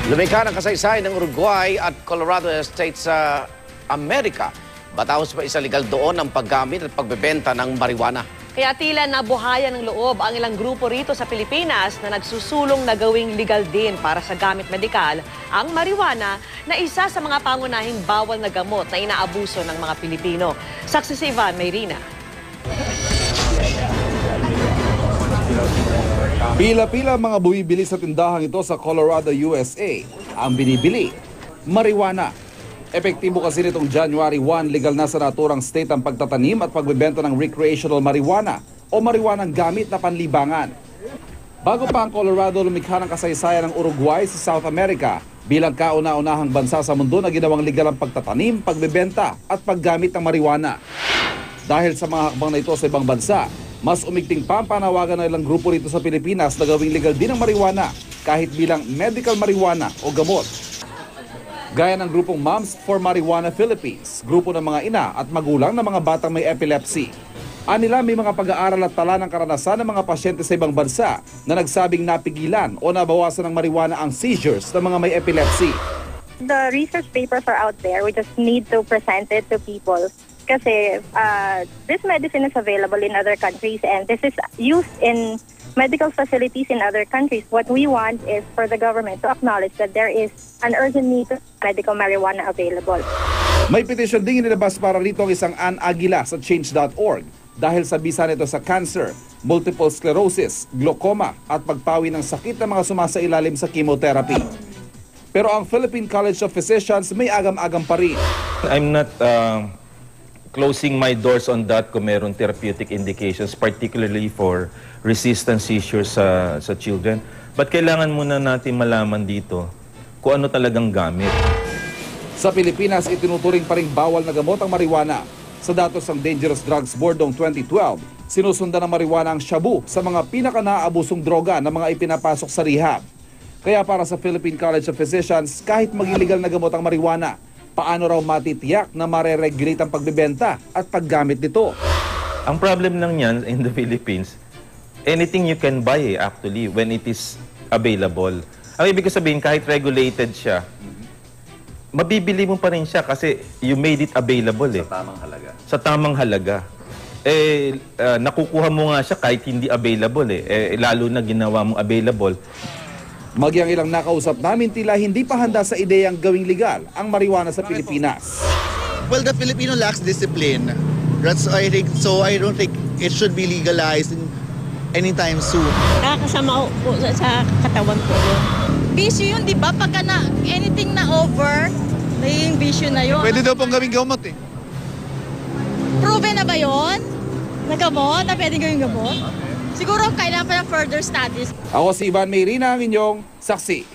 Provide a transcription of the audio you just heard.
Lumikha ng kasaysayan ng Uruguay at Colorado States sa Amerika. Batahos pa isa legal doon ang paggamit at pagbebenta ng marijuana. Kaya tila nabuhayan ng loob ang ilang grupo rito sa Pilipinas na nagsusulong na gawing legal din para sa gamit medikal ang marijuana na isa sa mga pangunahing bawal na gamot na inaabuso ng mga Pilipino. Saksi si Ivan Mayrina. Pila-pila mga bumibili sa tindahang ito sa Colorado, USA. Ang binibili, marijuana. Epektibo kasi nitong January 1, legal na sa naturang state ang pagtatanim at pagbebenta ng recreational marijuana o marijuanang gamit na panlibangan. Bago pa ang Colorado, lumikha ng kasaysayan ng Uruguay sa South America bilang kauna-unahang bansa sa mundo na ginawang legal ang pagtatanim, pagbebenta at paggamit ng marijuana. Dahil sa mga hakbang na ito sa ibang bansa, mas umigting pa ang panawagan ng ilang grupo rito sa Pilipinas na gawing legal din ang marijuana kahit bilang medical marijuana o gamot. Gaya ng grupong Moms for Marijuana Philippines, grupo ng mga ina at magulang ng mga batang may epilepsy. Anila may mga pag-aaral at tala ng karanasan ng mga pasyente sa ibang bansa na nagsabing napigilan o nabawasan ng marijuana ang seizures ng mga may epilepsy. The research papers are out there. We just need to present it to people. Kasi this medicine is available in other countries and this is used in medical facilities in other countries. What we want is for the government to acknowledge that there is an urgent need of medical marijuana available. May petition din inilabas para rito ang isang Ann Aguila sa change.org dahil sa bisa nito sa cancer, multiple sclerosis, glaucoma at pagpawi ng sakit ng mga sumasailalim sa chemotherapy. Pero ang Philippine College of Physicians may agam-agam pa rin. I'm not closing my doors on that kung meron therapeutic indications, particularly for resistant seizures sa children. But kailangan muna natin malaman dito kung ano talagang gamit. Sa Pilipinas, itinuturing pa rin bawal na gamot ang marijuana. Sa datos ng Dangerous Drugs Board noong 2012, sinusundan ng marijuana ang shabu sa mga pinaka-naaabusong droga na mga ipinapasok sa rehab. Kaya para sa Philippine College of Physicians, kahit mag-illegal na gamot ang marijuana, paano raw matitiyak na mareregulate ang pagbebenta at paggamit nito? Ang problem lang yan in the Philippines, anything you can buy actually when it is available. Ang ibig sabihin, kahit regulated siya, mabibili mo pa rin siya kasi you made it available eh. Sa tamang halaga. Sa tamang halaga. Nakukuha mo nga siya kahit hindi available eh. Lalo na ginawa mong available. Magyang ilang nakausap namin tila hindi pa handa sa ideyang gawing legal ang marijuana sa Pilipinas. Well, the Filipino lacks discipline. That's I think so. I don't think it should be legalized anytime soon. Nakakasama po sa katawan ko yun. Bisyo yun, di ba? Pagka na anything na over, naging bisyo na yun. Pwede daw pong gawing gamot eh. Proven na ba yun? Nagamot? Na pwede gawing gamot? Siguro kailangan pa ng further studies. Ako si Ivan Mayrina, ang inyong saksi.